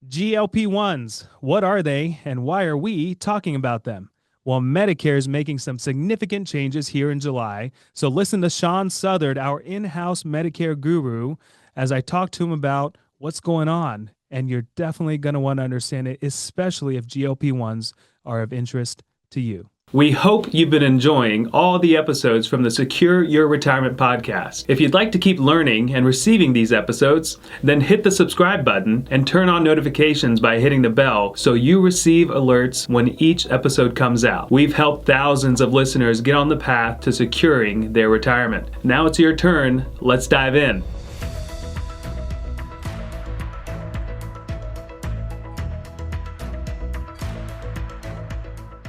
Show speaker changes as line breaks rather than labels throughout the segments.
GLP-1s, what are they and why are we talking about them? Well, Medicare is making some significant changes here in July. So listen to Sean Southard, our in-house Medicare guru, as I talk to him about what's going on. And you're definitely going to want to understand it, especially if GLP-1s are of interest to you. We hope you've been enjoying all the episodes from the Secure Your Retirement podcast. If you'd like to keep learning and receiving these episodes, then hit the subscribe button and turn on notifications by hitting the bell so you receive alerts when each episode comes out. We've helped thousands of listeners get on the path to securing their retirement. Now it's your turn. Let's dive in.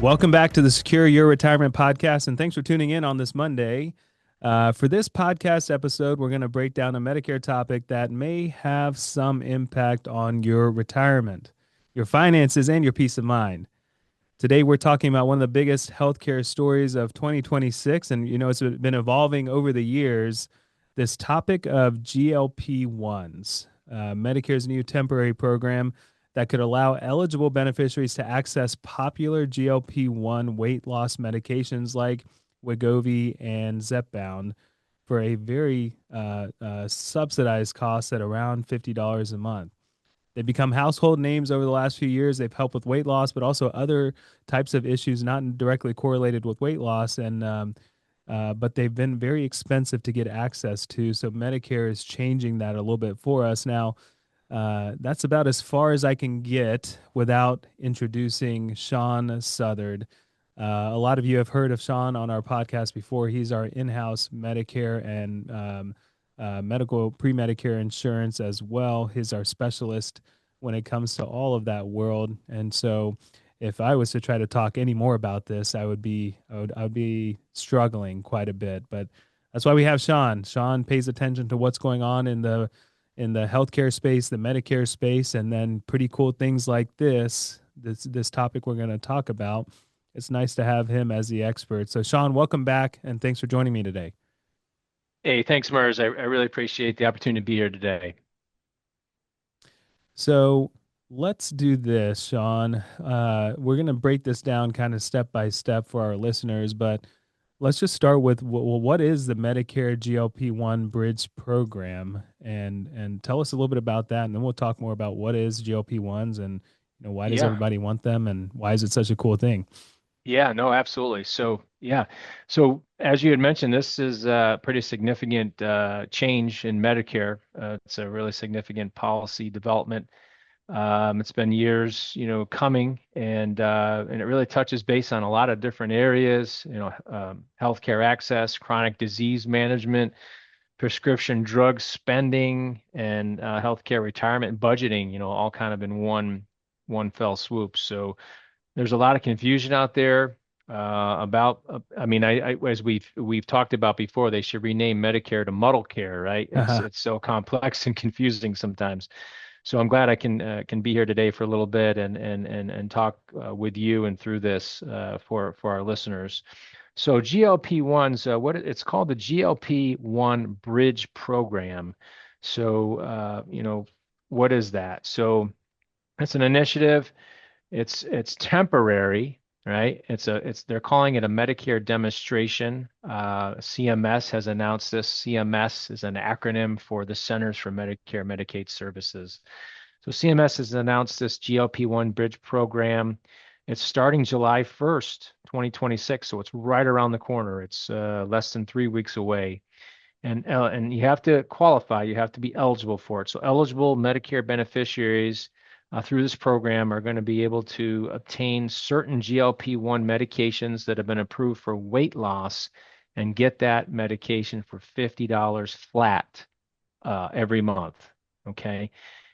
Welcome back to the Secure Your Retirement podcast, and thanks for tuning in on this Monday. For this podcast episode, we're going to break down a Medicare topic that may have some impact on your retirement, your finances, and your peace of mind. Today, we're talking about one of the biggest healthcare stories of 2026, and it's been evolving over the years, this topic of GLP-1s, Medicare's new temporary program that could allow eligible beneficiaries to access popular GLP-1 weight loss medications like Wegovy and Zepbound for a very subsidized cost at around $50 a month. They've become household names over the last few years. They've helped with weight loss, but also other types of issues not directly correlated with weight loss, but they've been very expensive to get access to. So Medicare is changing that a little bit for us now. That's about as far as I can get without introducing Sean Southard. A lot of you have heard of Sean on our podcast before. He's our in-house Medicare and medical pre-Medicare insurance as well. He's our specialist when it comes to all of that world. And so if I was to try to talk any more about this, I would be struggling quite a bit. But that's why we have Sean. Sean pays attention to what's going on in the healthcare space, the Medicare space, and then pretty cool things like this topic we're going to talk about. It's nice to have him as the expert. So Sean, welcome back, and thanks for joining me today.
Hey, thanks, Mers. I really appreciate the opportunity to be here today.
So let's do this, Sean. We're going to break this down kind of step by step for our listeners, but let's just start with, well, what is the Medicare GLP-1 Bridge program, and tell us a little bit about that, and then we'll talk more about what is GLP-1s and why does everybody want them, and why is it such a cool thing?
Yeah, no, absolutely. So as you had mentioned, this is a pretty significant change in Medicare. It's a really significant policy development. It's been years, coming, and it really touches base on a lot of different areas, healthcare access, chronic disease management, prescription drug spending, and healthcare retirement budgeting, all kind of in one fell swoop. So there's a lot of confusion out there about. As we've talked about before, they should rename Medicare to Muddle Care, right? It's so complex and confusing sometimes. So I'm glad I can be here today for a little bit and talk with you and through this for our listeners. So GLP-1s, it's called the GLP-1 Bridge Program. So what is that? So it's an initiative. It's temporary, right? They're calling it a Medicare demonstration. CMS has announced this. CMS is an acronym for the Centers for Medicare and Medicaid Services. So CMS has announced this GLP-1 Bridge Program. It's starting July 1st, 2026. So it's right around the corner. It's less than 3 weeks away. And you have to qualify. You have to be eligible for it. So eligible Medicare beneficiaries through this program are going to be able to obtain certain GLP-1 medications that have been approved for weight loss and get that medication for $50 flat every month. Okay.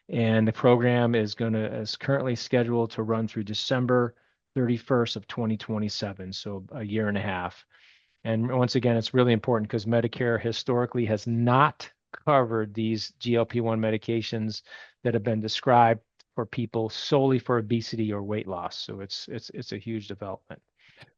And the program is currently scheduled to run through December 31st of 2027. So a year and a half. And once again, it's really important because Medicare historically has not covered these GLP-1 medications that have been described for people solely for obesity or weight loss. So it's a huge development.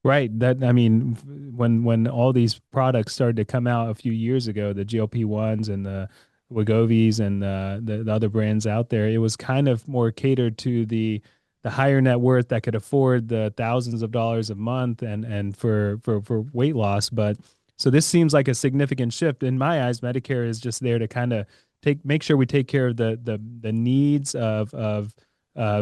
Right. When all these products started to come out a few years ago, the GLP-1s and the Wegovy's and the other brands out there, it was kind of more catered to the higher net worth that could afford the thousands of dollars a month and for weight loss. But so this seems like a significant shift. In my eyes, Medicare is just there to kind of make sure we take care of the needs of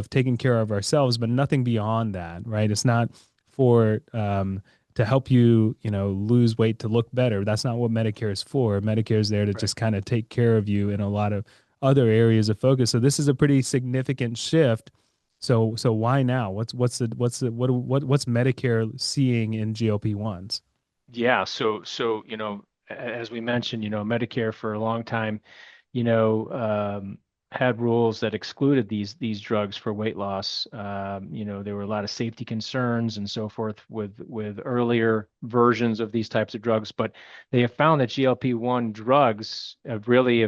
taking care of ourselves, but nothing beyond that, right? It's not for to help you, lose weight to look better. That's not what Medicare is for. Medicare is there to
Right.
just kind of take care of you in a lot of other areas of focus. So this is a pretty significant shift. So why now? What's Medicare seeing in GLP-1s?
Yeah. So, as we mentioned, Medicare for a long time, had rules that excluded these drugs for weight loss. There were a lot of safety concerns and so forth with earlier versions of these types of drugs, but they have found that GLP-1 drugs have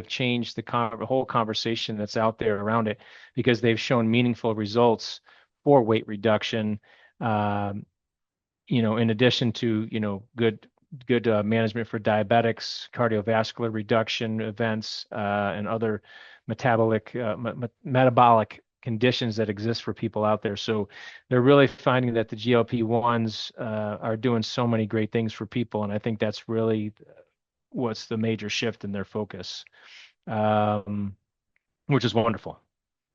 changed the whole conversation that's out there around it because they've shown meaningful results for weight reduction. Um, in addition to, good management for diabetics, cardiovascular reduction events, and other metabolic conditions that exist for people out there. So they're really finding that the GLP-1s are doing so many great things for people, and I think that's really what's the major shift in their focus, um, which is wonderful.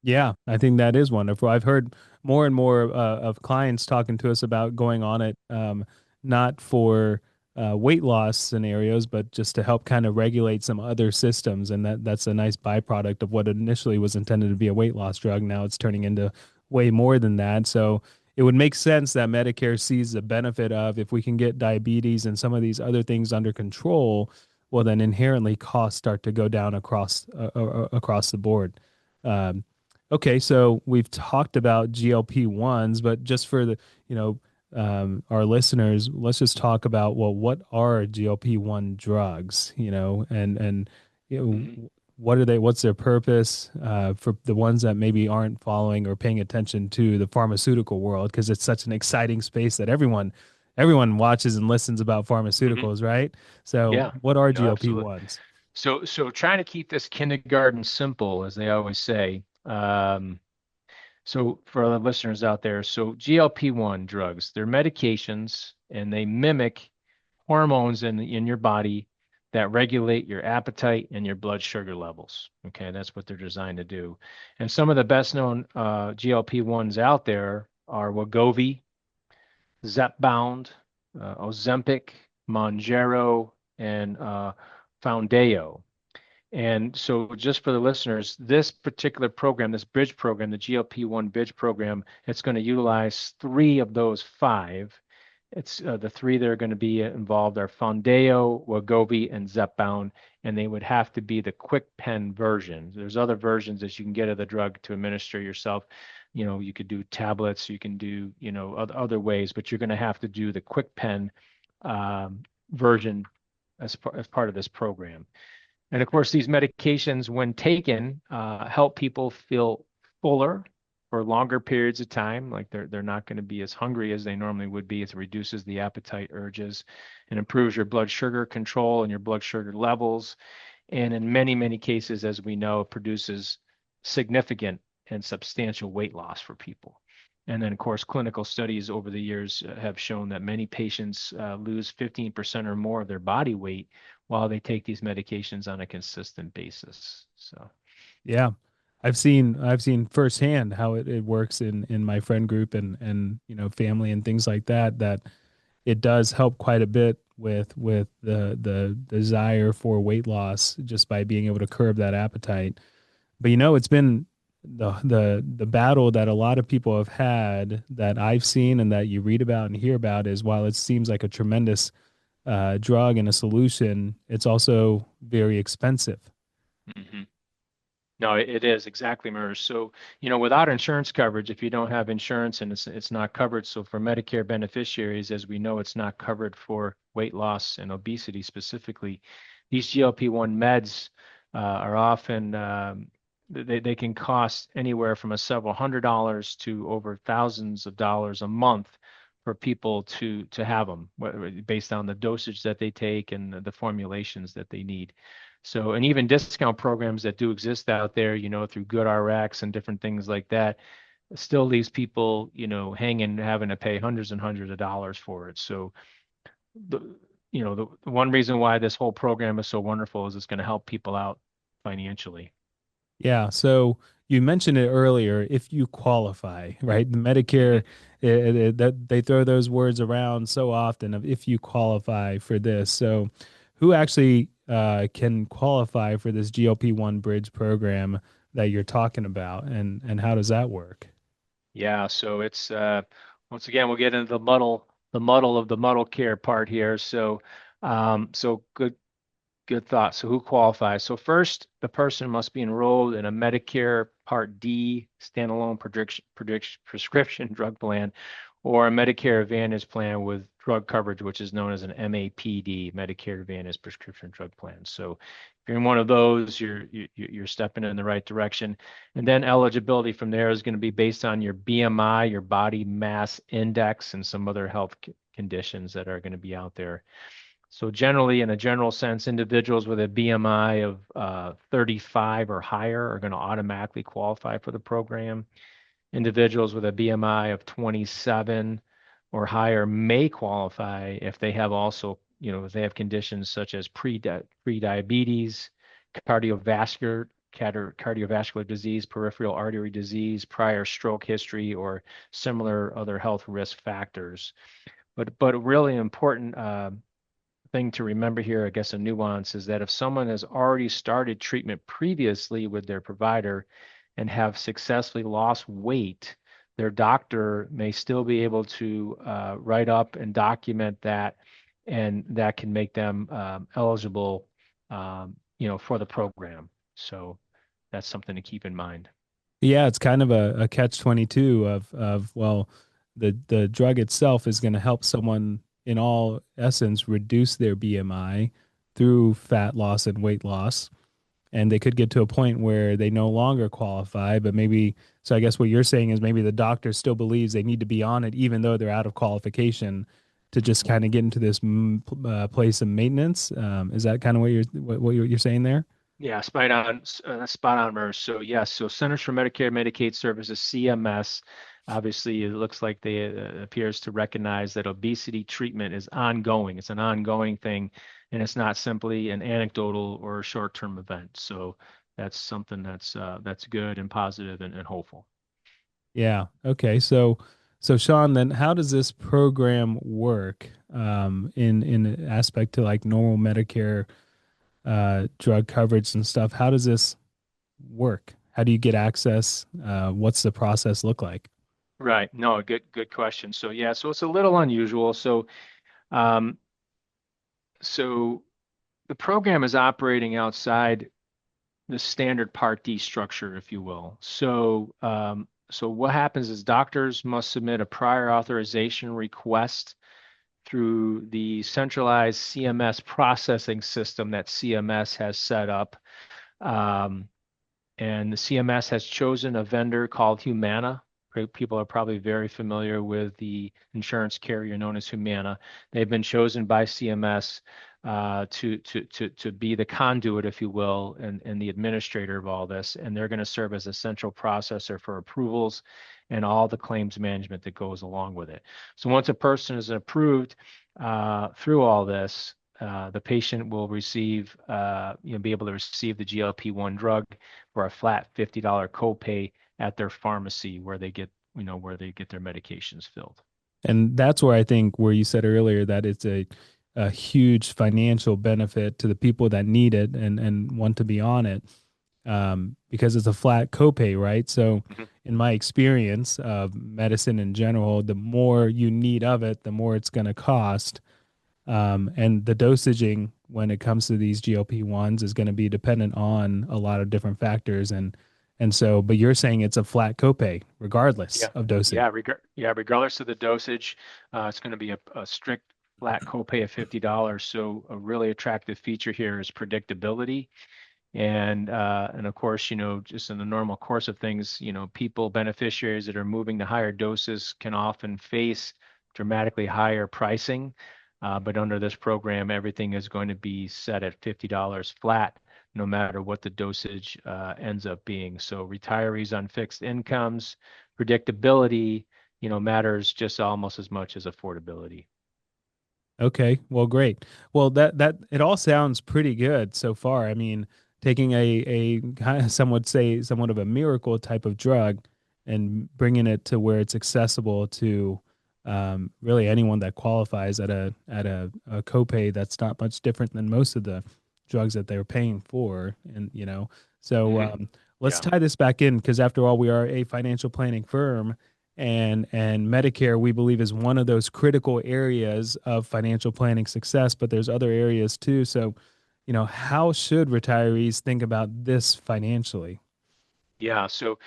Yeah, I think that is wonderful. I've heard more and more of clients talking to us about going on it, not for weight loss scenarios, but just to help kind of regulate some other systems. And that's a nice byproduct of what initially was intended to be a weight loss drug. Now it's turning into way more than that. So it would make sense that Medicare sees the benefit of if we can get diabetes and some of these other things under control, well, then inherently costs start to go down across the board. Um, Okay, so we've talked about GLP-1s, but just for our listeners, let's just talk about, well, what are GLP-1 drugs, and
Mhm.
what are they, what's their purpose, for the ones that maybe aren't following or paying attention to the pharmaceutical world, because it's such an exciting space that everyone watches and listens about
Mhm.
pharmaceuticals, right? So
Yeah,
what are
no, absolutely.
GLP-1s?
So trying to keep this kindergarten simple, as they always say. So for the listeners out there, so GLP-1 drugs, they're medications and they mimic hormones in your body that regulate your appetite and your blood sugar levels. Okay, that's what they're designed to do. And some of the best known GLP-1s out there are Wegovy, Zepbound, Ozempic, Mounjaro, and Foundayo. And so, just for the listeners, this particular program, this bridge program, the GLP-1 bridge program, it's going to utilize three of those five. It's the three that are going to be involved are Foundayo, Wegovy, and Zepbound, and they would have to be the quick pen version. There's other versions that you can get of the drug to administer yourself. You could do tablets, you can do, other ways, but you're going to have to do the quick pen um, version as part of this program. And of course, these medications, when taken, help people feel fuller for longer periods of time. Like they're not going to be as hungry as they normally would be. It reduces the appetite urges and improves your blood sugar control and your blood sugar levels. And in many, many cases, as we know, produces significant and substantial weight loss for people. And then, of course, clinical studies over the years have shown that many patients lose 15% or more of their body weight while they take these medications on a consistent basis. So,
Yeah. I've seen firsthand how it works in my friend group and family and things like that, that it does help quite a bit with the desire for weight loss just by being able to curb that appetite. But it's been the battle that a lot of people have had that I've seen and that you read about and hear about is, while it seems like a tremendous drug and a solution, it's also very expensive.
mhm. No, it is exactly, MERS. So, without insurance coverage, if you don't have insurance and it's not covered, so for Medicare beneficiaries, as we know, it's not covered for weight loss and obesity specifically. These GLP-1 meds are often they can cost anywhere from a several $100s to over thousands of dollars a month for people to have them, based on the dosage that they take and the formulations that they need. So, and even discount programs that do exist out there, through GoodRx and different things like that, still leaves people, hanging, having to pay hundreds and hundreds of dollars for it. So the, the one reason why this whole program is so wonderful is it's going to help people out financially.
Yeah. So you mentioned it earlier, if you qualify, right? The Medicare,
Mhm.
that they throw those words around so often of if you qualify for this. So who actually can qualify for this GLP-1 bridge program that you're talking about, and how does that work?
Yeah, so it's once again we'll get into the muddle of the muddle care part here. So good thought. So who qualifies? So first, the person must be enrolled in a Medicare Part D standalone prescription drug plan or a Medicare Advantage plan with drug coverage, which is known as an MAPD, Medicare Advantage Prescription Drug Plan. So if you're in one of those, you're stepping in the right direction. And then eligibility from there is going to be based on your BMI, your body mass index, and some other health conditions that are going to be out there. So generally, in a general sense, individuals with a BMI of 35 or higher are going to automatically qualify for the program. Individuals with a BMI of 27 or higher may qualify if they have also, if they have conditions such as pre-diabetes, cardiovascular disease, peripheral artery disease, prior stroke history, or similar other health risk factors. But a really important thing to remember here, I guess a nuance, is that if someone has already started treatment previously with their provider and have successfully lost weight, their doctor may still be able to write up and document that, and that can make them eligible, for the program. So that's something to keep in mind.
Yeah, it's kind of a catch 22 of well, the drug itself is going to help someone in all essence reduce their BMI through fat loss and weight loss, and they could get to a point where they no longer qualify, but maybe, so I guess what you're saying is maybe the doctor still believes they need to be on it even though they're out of qualification to just kind of get into this place of maintenance. Is that kind of what you're saying there?
Yeah, spot on, Merce. So yes, so Centers for Medicare and Medicaid Services, CMS, obviously it looks like they appears to recognize that obesity treatment is ongoing. It's an ongoing thing, and it's not simply an anecdotal or a short-term event. So that's something that's good and positive and hopeful.
Yeah. Okay. So Sean, then how does this program work in aspect to like normal Medicare drug coverage and stuff? How does this work? How do you get access? What's the process look like?
Right. No, good question. So yeah, so it's a little unusual. Um, so the program is operating outside the standard Part D structure, if you will. So what happens is doctors must submit a prior authorization request through the centralized CMS processing system that CMS has set up. Um, and the CMS has chosen a vendor called Humana. People are probably very familiar with the insurance carrier known as Humana. They've been chosen by CMS to be the conduit, if you will, and the administrator of all this. And they're going to serve as a central processor for approvals and all the claims management that goes along with it. So once a person is approved through all this, the patient will be able to receive the GLP-1 drug for a flat $50 copay at their pharmacy where they get their medications filled.
And that's where I think where you said earlier that it's a huge financial benefit to the people that need it and want to be on it, because it's a flat copay, right? So,
Mhm.
in my experience of medicine in general, the more you need of it, the more it's going to cost. And the dosaging when it comes to these GLP-1s is going to be dependent on a lot of different factors. And so, but you're saying it's a flat copay regardless
Yeah,
of dosing.
regardless of the dosage, it's going to be a strict flat copay of $50. So a really attractive feature here is predictability. And of course, just in the normal course of things, beneficiaries that are moving to higher doses can often face dramatically higher pricing. But under this program, everything is going to be set at $50 flat no matter what the dosage ends up being. So retirees on fixed incomes, predictability, matters just almost as much as affordability.
Okay, well, great. Well, that it all sounds pretty good so far. I mean, taking a kind of, some would say somewhat of a miracle type of drug and bringing it to where it's accessible to really anyone that qualifies at a copay that's not much different than most of the drugs that they're paying for. And so
Hmm.
let's
Yeah.
tie this back in because after all, we are a financial planning firm and Medicare we believe is one of those critical areas of financial planning success, but there's other areas too. So, how should retirees think about this financially?
Yeah. So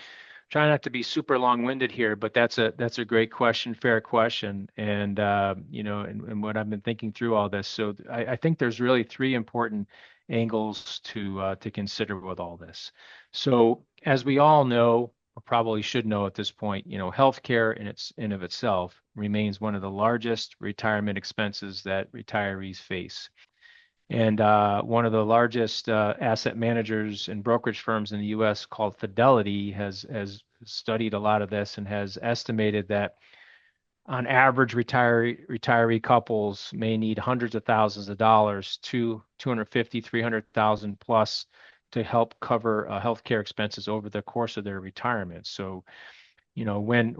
try not to be super long-winded here, but that's a great question, fair question, and and what I've been thinking through all this. So I think there's really three important angles to consider with all this. So as we all know, or probably should know at this point, healthcare in of itself remains one of the largest retirement expenses that retirees face. And one of the largest asset managers and brokerage firms in the U.S. called Fidelity has studied a lot of this and has estimated that on average retiree couples may need hundreds of thousands of dollars to 250, 300,000 plus to help cover healthcare expenses over the course of their retirement. So, when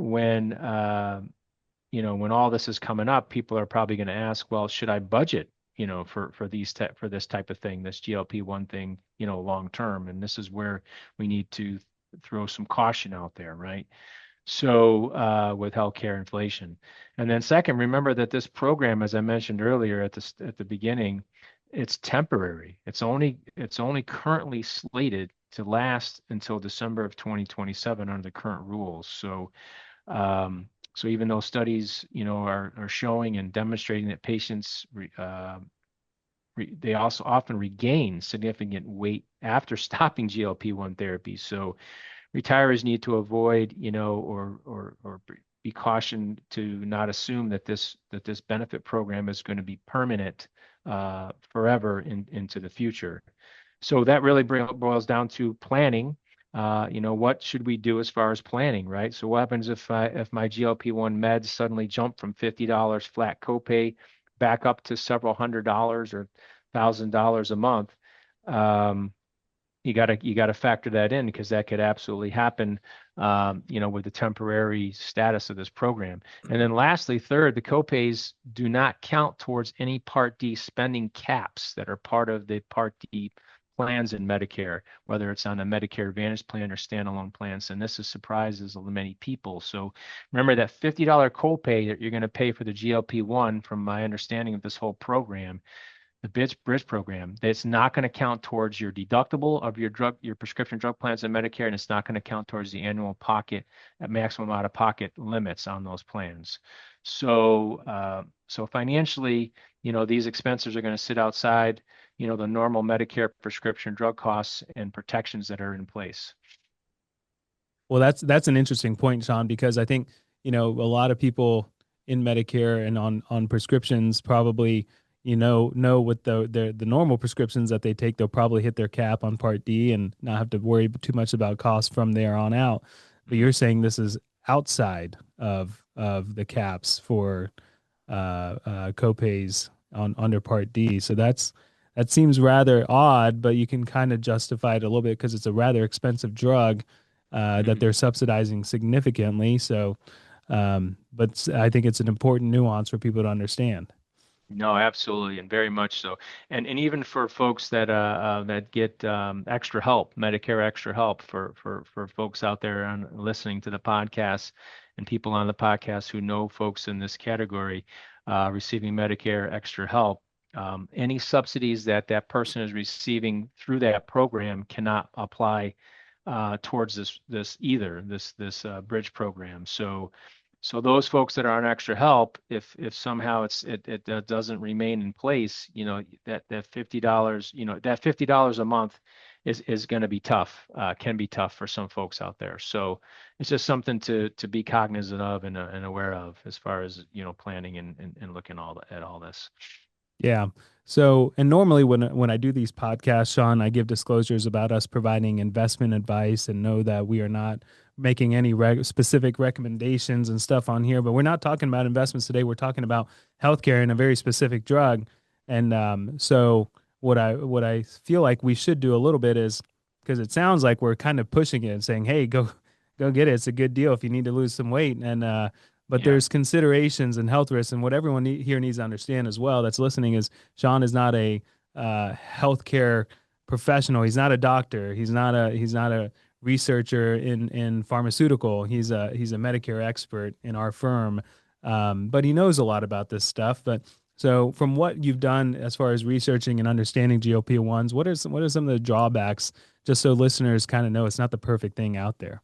all this is coming up, people are probably going to ask, well, should I budget, for this type of thing, this GLP-1 thing, long term? And this is where we need to throw some caution out there, right? So with healthcare inflation, and then second, remember that this program, as I mentioned earlier at the beginning, it's temporary. It's only currently slated to last until December of 2027 under the current rules. So even though studies, are showing and demonstrating that patients they also often regain significant weight after stopping GLP-1 therapy. So retirees need to avoid, or be cautioned to not assume that this benefit program is going to be permanent forever into the future. So that really boils down to planning. What should we do as far as planning, right? So what happens if my GLP-1 meds suddenly jump from $50 flat copay back up to several $100s or $1,000 a month? Um, you gotta factor that in because that could absolutely happen, with the temporary status of this program. And then lastly, third, the copays do not count towards any Part D spending caps that are part of the Part D plans in Medicare, whether it's on a Medicare Advantage plan or standalone plans. And this is surprises many people. So remember that $50 copay that you're going to pay for the GLP-1, from my understanding of this whole program, the bridge program, that's not going to count towards your deductible of your prescription drug plans in Medicare, and it's not going to count towards the annual maximum out of pocket limits on those plans. So financially, these expenses are going to sit outside, the normal Medicare prescription drug costs and protections that are in place.
Well, that's an interesting point, Sean, because I think, a lot of people in Medicare and on prescriptions probably, know with the normal prescriptions that they take, they'll probably hit their cap on Part D and not have to worry too much about costs from there on out. But
Mhm.
you're saying this is outside of the caps for copays on under Part D. So that seems rather odd, but you can kind of justify it a little bit because it's a rather expensive drug that
Mhm.
they're subsidizing significantly. So, but I think it's an important nuance for people to understand.
No, absolutely, and very much so. And even for folks that get extra help, Medicare extra help, for folks out there listening to the podcast, and people on the podcast who know folks in this category receiving Medicare extra help, any subsidies that that person is receiving through that program cannot apply towards this bridge program. So those folks that are on extra help, if somehow it doesn't remain in place, that $50, that $50 a month is going to be tough, can be tough for some folks out there. So it's just something to be cognizant of and aware of as far as planning and looking at all this.
Yeah. So, and normally when I do these podcasts, Sean, I give disclosures about us providing investment advice and know that we are not making any specific recommendations and stuff on here. But we're not talking about investments today. We're talking about healthcare and a very specific drug. And so, what I feel like we should do a little bit is, because it sounds like we're kind of pushing it and saying, "Hey, go get it. It's a good deal if you need to lose some weight." And but
Yeah.
there's considerations and health risks, and what everyone here needs to understand as well that's listening is Sean is not a healthcare professional. He's not a doctor. He's not a researcher in pharmaceutical. He's a Medicare expert in our firm, but he knows a lot about this stuff. But so from what you've done as far as researching and understanding GLP-1s, what are some of the drawbacks, just so listeners kind of know it's not the perfect thing out there?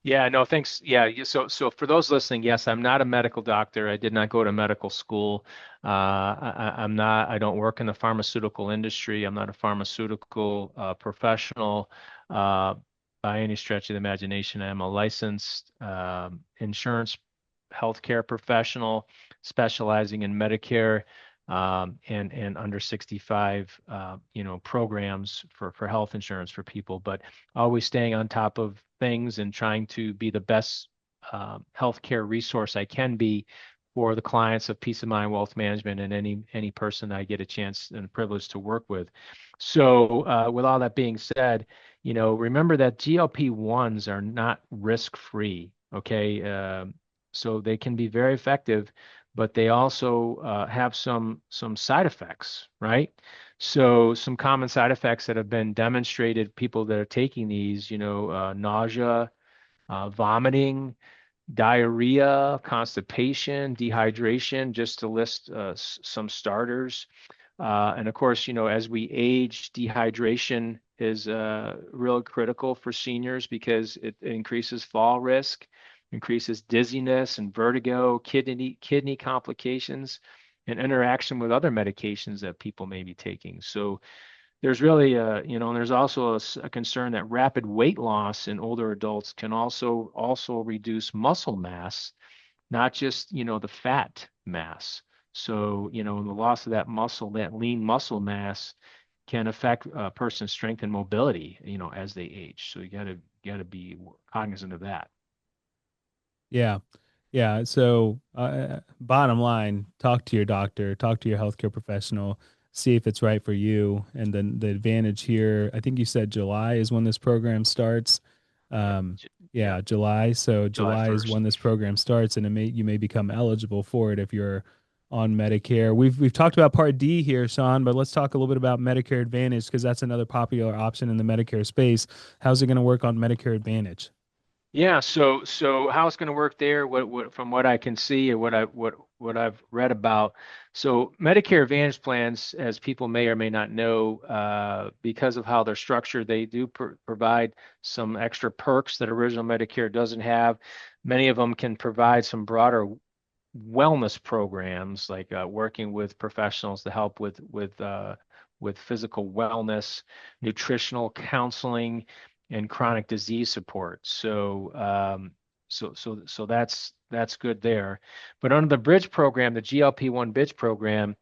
Yeah, no, thanks. Yeah, so for those listening, yes, I'm not a medical doctor. I did not go to medical school. I'm not. I don't work in the pharmaceutical industry. I'm not a pharmaceutical professional uh, by any stretch of the imagination. I'm a licensed insurance healthcare professional specializing in Medicare and under 65 programs for health insurance for people, but always staying on top of things and trying to be the best healthcare resource I can be for the clients of Peace of Mind Wealth Management and any person I get a chance and privilege to work with. So with all that being said, remember that GLP-1s are not risk-free. Okay, so they can be very effective, but they also have some side effects, right? So some common side effects that have been demonstrated, people that are taking these, nausea, vomiting, diarrhea, constipation, dehydration, just to list some starters. And of course, as we age, dehydration is real critical for seniors because it increases fall risk, increases dizziness and vertigo, kidney complications, and interaction with other medications that people may be taking. So there's really and there's also a concern that rapid weight loss in older adults can also reduce muscle mass, not just, the fat mass. So, the loss of that muscle, that lean muscle mass can affect a person's strength and mobility, as they age. So you gotta be cognizant of that.
Yeah. Yeah. So, bottom line, talk to your doctor, talk to your healthcare professional, see if it's right for you. And then the advantage here, I think you said July is when this program starts.
Yep.
Um,
Yep.
yeah, July. So
July
July is
1st.
when this program starts, and you may become eligible for it if you're on Medicare. We've talked about Part D here, Sean, but let's talk a little bit about Medicare Advantage because that's another popular option in the Medicare space. How's it going to work on Medicare Advantage?
Yeah, so how it's going to work there, what from what I can see or what I've read about. So Medicare Advantage plans, as people may or may not know, because of how they're structured, they do provide some extra perks that original Medicare doesn't have. Many of them can provide some broader wellness programs, like working with professionals to help with physical wellness, nutritional counseling, and chronic disease support. So that's good there. But under the Bridge program, the GLP-1 Bridge program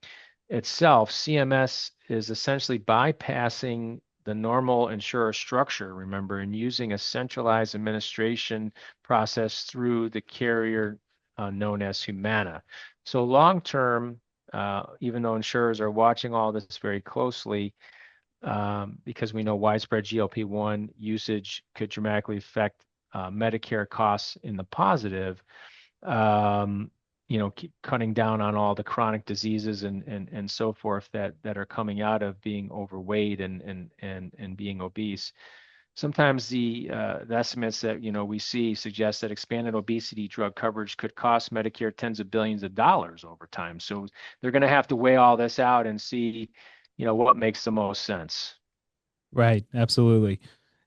itself, CMS is essentially bypassing the normal insurer structure, remember, and using a centralized administration process through the carrier known as Humana. So long term, even though insurers are watching all this very closely, because we know widespread GLP-1 usage could dramatically affect Medicare costs in the positive, keep cutting down on all the chronic diseases and so forth that are coming out of being overweight and being obese. Sometimes the estimates that we see suggest that expanded obesity drug coverage could cost Medicare tens of billions of dollars over time. So they're going to have to weigh all this out and see, what makes the most sense.
Right, absolutely.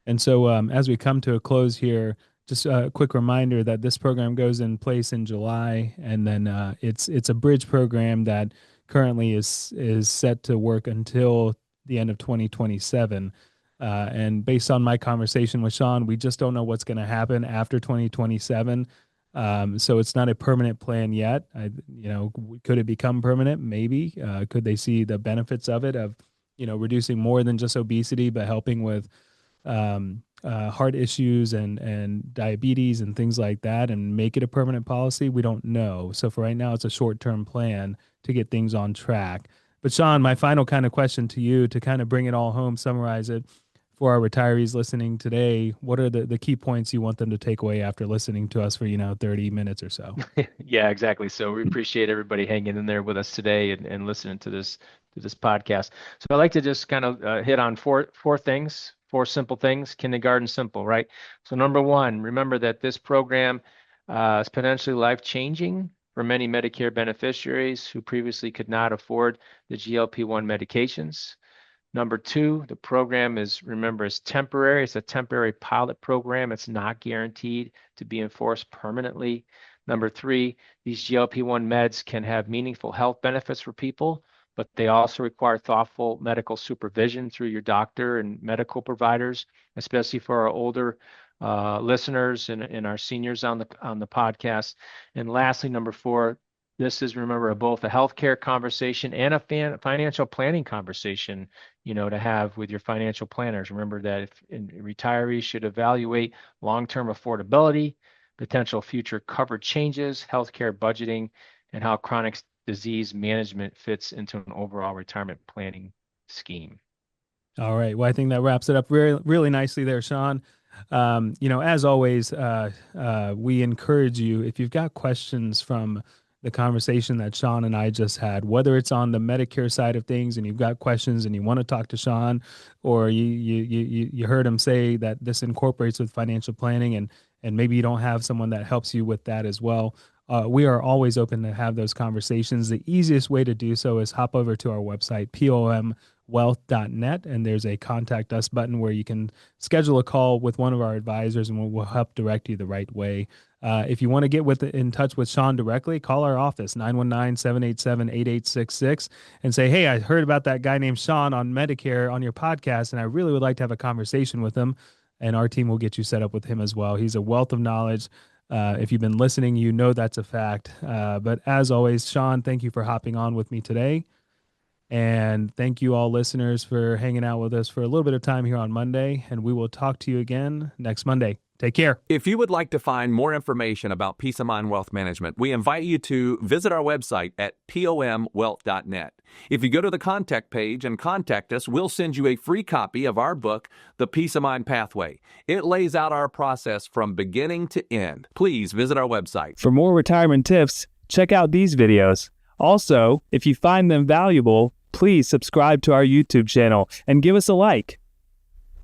And so, as we come to a close here, just a quick reminder that this program goes in place in July, and then it's a bridge program that currently is set to work until the end of 2027. And based on my conversation with Sean, we just don't know what's going to happen after 2027. So it's not a permanent plan yet. Could it become permanent? Maybe. Could they see the benefits of it, of, reducing more than just obesity, but helping with heart issues and diabetes and things like that, and make it a permanent policy? We don't know. So for right now, it's a short-term plan to get things on track. But Sean, my final kind of question to you, to kind of bring it all home, summarize it for our retirees listening today, what are the key points you want them to take away after listening to us for, 30 minutes or so?
Yeah, exactly. So we appreciate everybody hanging in there with us today and listening to this podcast. So I like to just kind of hit on four things, four simple things, kindergarten simple, right? So number one, remember that this program is potentially life-changing for many Medicare beneficiaries who previously could not afford the GLP-1 medications. Number two, the program is temporary. It's a temporary pilot program. It's not guaranteed to be enforced permanently. Number three, these GLP-1 meds can have meaningful health benefits for people, but they also require thoughtful medical supervision through your doctor and medical providers, especially for our older listeners and our seniors on the podcast. And lastly, number four, this is, remember, both a healthcare conversation and a financial planning conversation, to have with your financial planners. Remember that retirees should evaluate long-term affordability, potential future coverage changes, healthcare budgeting, and how chronic disease management fits into an overall retirement planning scheme.
All right. Well, I think that wraps it up really, really nicely there, Sean. As always, we encourage you, if you've got questions from the conversation that Sean and I just had, whether it's on the Medicare side of things and you've got questions and you want to talk to Sean, or you heard him say that this incorporates with financial planning, and maybe you don't have someone that helps you with that as well. We are always open to have those conversations. The easiest way to do so is hop over to our website, pomwealth.net, and there's a contact us button where you can schedule a call with one of our advisors, and we'll help direct you the right way. If you want to get in touch with Sean directly, call our office, 919-787-8866, and say, hey, I heard about that guy named Sean on Medicare on your podcast, and I really would like to have a conversation with him, and our team will get you set up with him as well. He's a wealth of knowledge. If you've been listening, that's a fact. But as always, Sean, thank you for hopping on with me today. And thank you all listeners for hanging out with us for a little bit of time here on Monday. And we will talk to you again next Monday. Take care.
If you would like to find more information about Peace of Mind Wealth Management, we invite you to visit our website at pomwealth.net. If you go to the contact page and contact us, we'll send you a free copy of our book, The Peace of Mind Pathway. It lays out our process from beginning to end. Please visit our website.
For more retirement tips, check out these videos. Also, if you find them valuable, please subscribe to our YouTube channel and give us a like.